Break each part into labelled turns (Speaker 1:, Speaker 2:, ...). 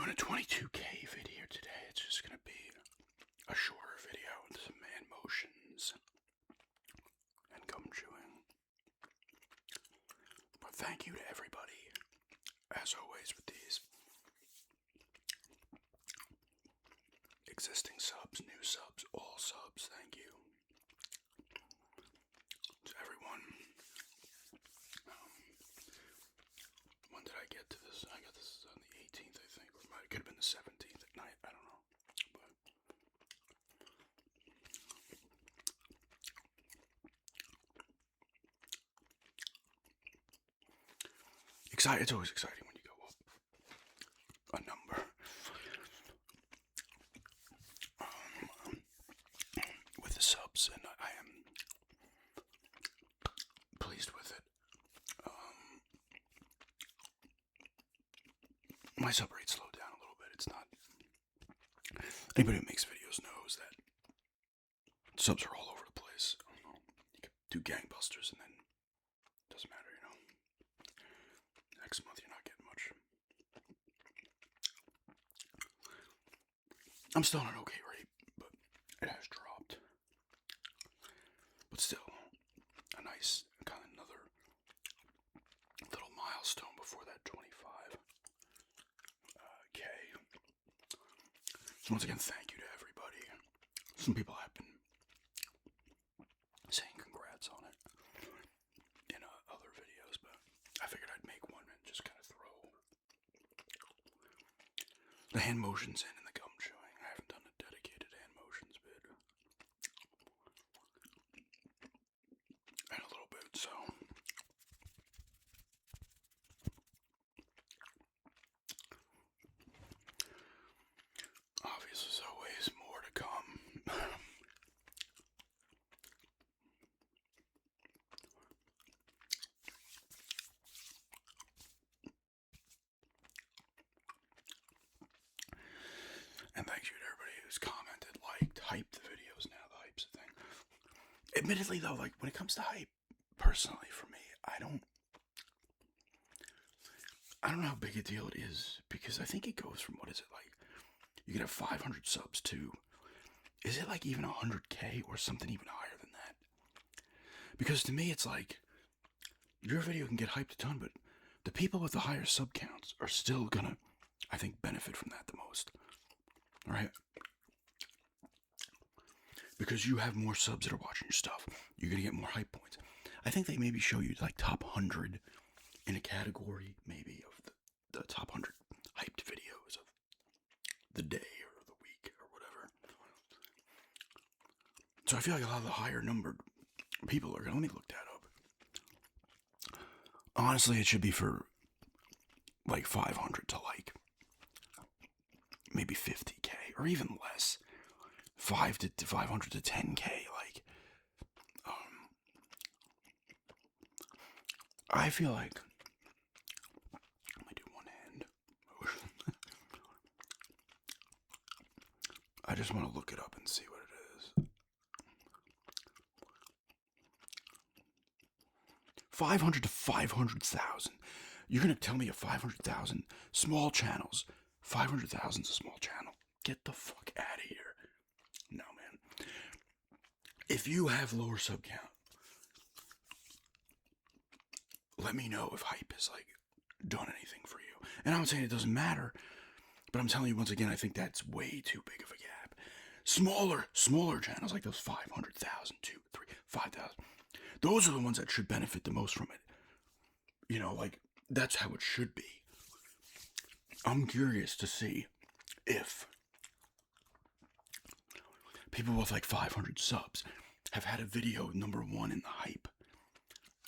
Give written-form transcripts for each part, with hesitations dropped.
Speaker 1: doing a 22K video today. It's just going to be a shorter video with some hand motions and gum chewing. But thank you to everybody, as always, with these existing subs, new subs, all subs. Thank you to everyone. When did I get to this? I got this on the 18th, I think, or it could have been the 17th at night. I don't know. But it's always exciting when you go up a number. With the subs, and I am pleased with it. My sub rate slowed down a little bit. It's not. Anybody who makes videos knows that subs are all over the place. You can do gangbusters and then it doesn't matter, you know. Next month you're not getting much. I'm still on an okay rate, but it has dropped. But still, a nice kind of another little milestone before that 25K. So once again, thank you to everybody. Some people have been saying congrats on it in other videos, but I figured I'd make one and just kind of throw the hand motions in and the gum chewing. I haven't done a dedicated hand motions vid in a little bit, so obviously there's always more to come. And thank you to everybody who's commented, liked, hyped the videos. Now the hype's a thing. Admittedly though, like when it comes to hype, personally for me, I don't know how big a deal it is, because I think it goes from, what is it, like, you could have 500 subs to, is it like even 100K or something even higher than that? Because to me it's like, your video can get hyped a ton, but the people with the higher sub counts are still gonna, I think, benefit from that the most. Alright? Because you have more subs that are watching your stuff, you're gonna get more hype points. I think they maybe show you like top 100 in a category, maybe, of the top 100 hyped videos of the day or the week or whatever. So I feel like a lot of the higher numbered people are gonna, let me look that up. Honestly, it should be for like 500 to like maybe 50K or even less. 500 to 10K, like, I feel like, let me do one hand motion. I just want to look it up and see what it is. 500 to 500,000. You're gonna tell me a 500,000 small channels, 500,000 is a small channel? Get the fuck out of here. No, man. If you have lower sub count, let me know if hype has like done anything for you. And I'm not saying it doesn't matter, but I'm telling you once again, I think that's way too big of a gap. Smaller channels like those 500,000, 2, 3, 5,000. Those are the ones that should benefit the most from it. You know, like, that's how it should be. I'm curious to see if people with like 500 subs have had a video #1 in the hype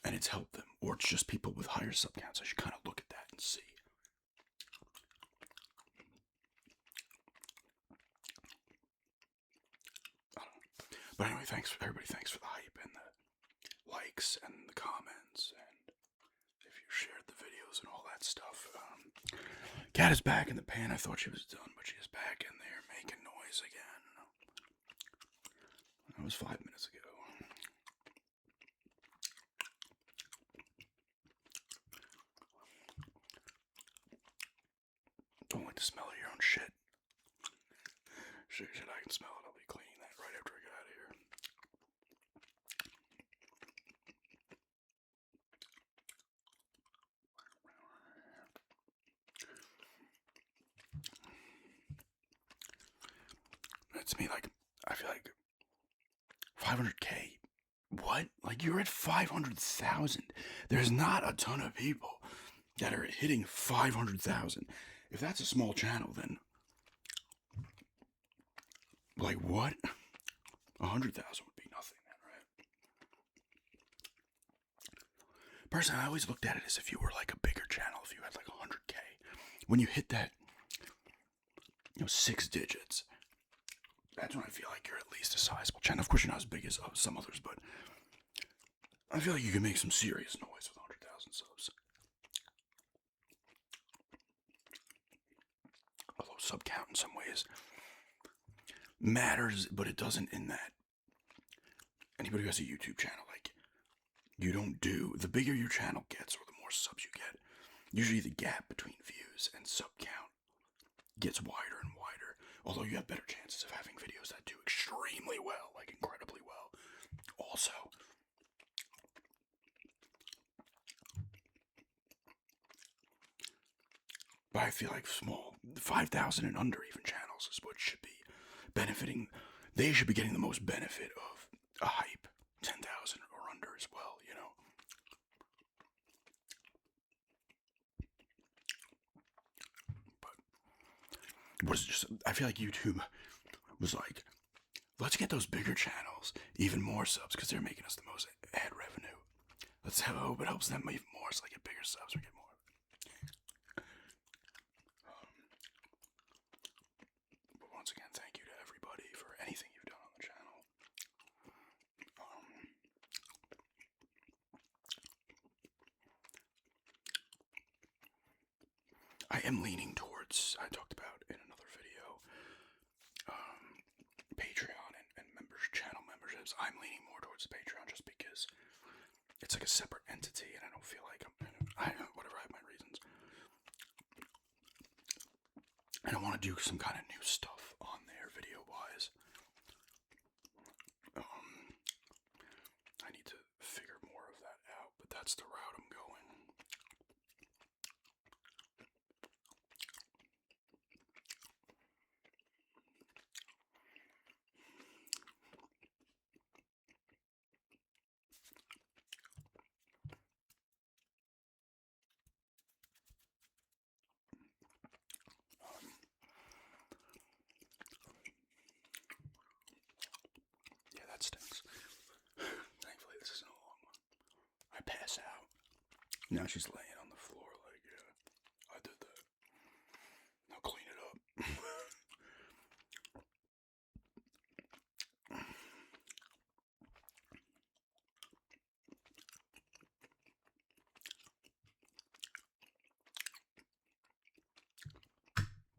Speaker 1: and it's helped them, or it's just people with higher sub counts. I should kind of look at that and see. But anyway, thanks everybody. Thanks for the hype and the likes and the comments, and if you shared the videos and all that stuff. Cat is back in the pan. I thought she was done, but she is back in there making noise again. That was 5 minutes ago. Don't like the smell of your own shit. Shit, I can smell it. I'll be cleaning that right after I get out of here. To me, like, I feel like 500K. What? Like, you're at 500,000. There's not a ton of people that are hitting 500,000. If that's a small channel, then like what? 100,000 would be nothing, then, right? Personally, I always looked at it as if you were like a bigger channel. If you had like 100K, when you hit that, 6 digits, that's when I feel like you're at least a sizable channel. Of course, you're not as big as some others, but I feel like you can make some serious noise with 100,000 subs. Although sub count in some ways matters, but it doesn't in that anybody who has a YouTube channel, like, you don't do, the bigger your channel gets or the more subs you get, usually the gap between views and sub count gets wider and wider. Although you have better chances of having videos that do extremely well, like incredibly well. Also, but I feel like small, 5,000 and under even channels is what should be benefiting. They should be getting the most benefit of a hype. 10,000 or under as well, But was just, I feel like YouTube was like, let's get those bigger channels even more subs because they're making us the most ad revenue. I hope it helps them even more, so they get bigger subs or get more. But once again, thank you to everybody for anything you've done on the channel. I am leaning towards, I talked about in another video, Patreon and channel memberships. I'm leaning more towards Patreon just because it's like a separate entity and I don't feel like I have my reasons. And I want to do some kind of new stuff on there video-wise. I need to figure more of that out, but that's the route I'm going. Yeah, that stinks. Thankfully, this isn't a long one. I pass out. Now she's laying on the floor like, yeah, I did that. Now clean it up.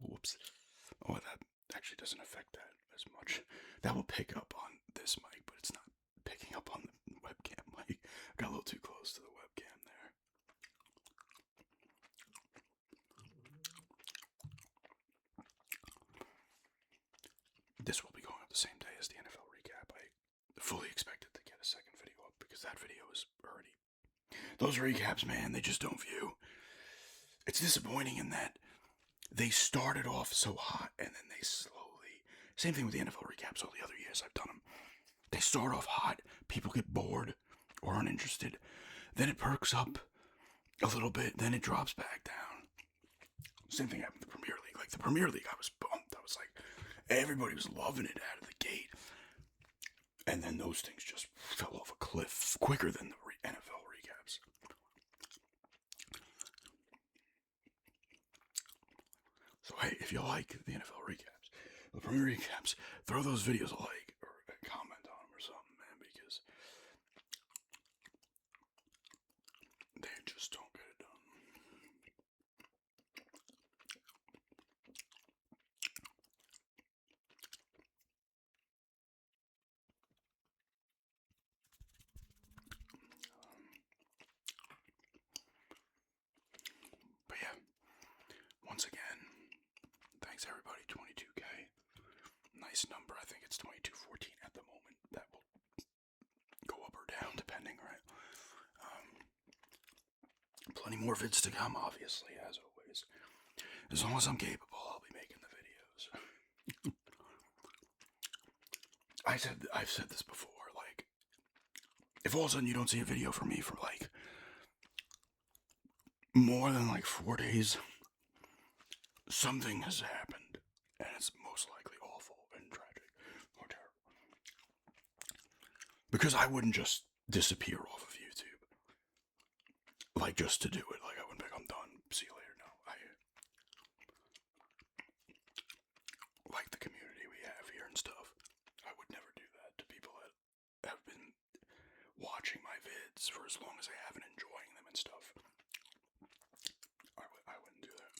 Speaker 1: Whoops. Oh, that actually doesn't affect that as much. That will pick up on this mic, but it's not picking up on the webcam mic. I got a little too close to the webcam there. This will be going up the same day as the NFL recap. I fully expected to get a second video up because that video is already... Those recaps, man, they just don't view. It's disappointing in that they started off so hot and then they slowly... Same thing with the NFL recaps all the other years I've done them. They start off hot, people get bored or uninterested, then it perks up a little bit, then it drops back down. Same thing happened with the Premier League. Like, the Premier League, I was pumped. I was like, everybody was loving it out of the gate. And then those things just fell off a cliff quicker than the NFL recaps. So hey, if you like the NFL recaps, the Premier recaps, throw those videos a like or a comment on them or something, man, because they just don't get it done. But yeah, once again, Thanks everybody. 22K. Nice number. I think it's 2214 at the moment. That will go up or down depending, right? Plenty more vids to come, obviously, as always. As long as I'm capable, I'll be making the videos. I've said this before, like, if all of a sudden you don't see a video from me for like more than like 4 days, something has happened, and it's most likely awful and tragic or terrible. Because I wouldn't just disappear off of YouTube, like just to do it. Like I wouldn't be like, I'm done. See you later. No, I like the community we have here and stuff. I would never do that to people that have been watching my vids for as long as I have and enjoying them and stuff. I wouldn't do that.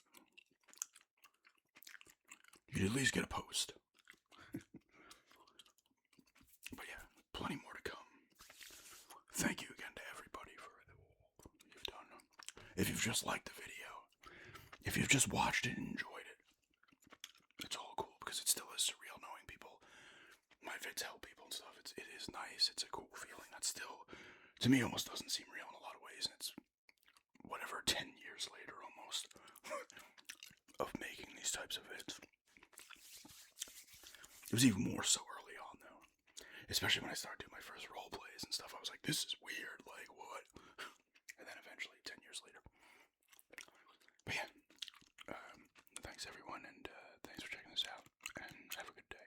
Speaker 1: You'd at least get a post. But yeah, plenty more to come. Thank you again to everybody for all you've done. If you've just liked the video, if you've just watched it and enjoyed it, it's all cool because it still is surreal knowing people. My vids help people and stuff. It is nice. It's a cool feeling that still, to me, almost doesn't seem real in a lot of ways. And it's whatever, 10 years later almost of making these types of vids. It was even more so early on though, especially when I started doing my first role plays and stuff. I was like, this is weird. Like what? And then eventually, 10 years later. But yeah, thanks everyone, and thanks for checking this out, and have a good day.